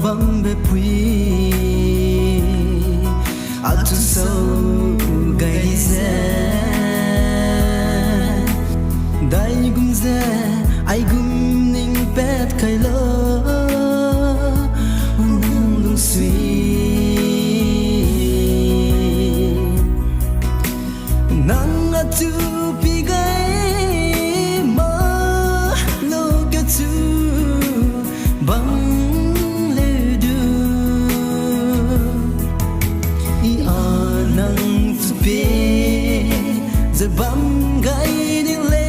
bam be pui Achu so gai ze Dai gum ze ai gum ning pet kai lo Nang lung sui Nang atu pi gai ma lo ka tu bang le du I anang tu pe ze bam gai ni le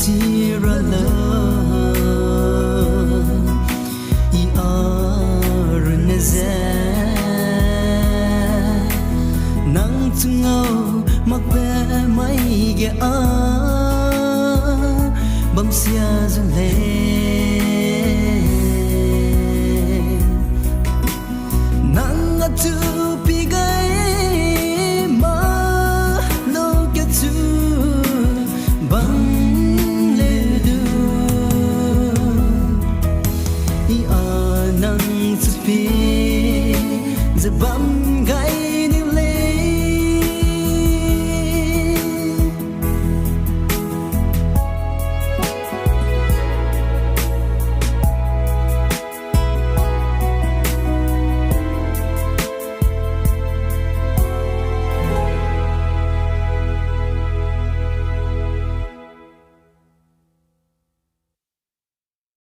chỉ ra lỡ I rừng ze nắng chung ngâu mặc bé mấy ghé bấm xia dung lệ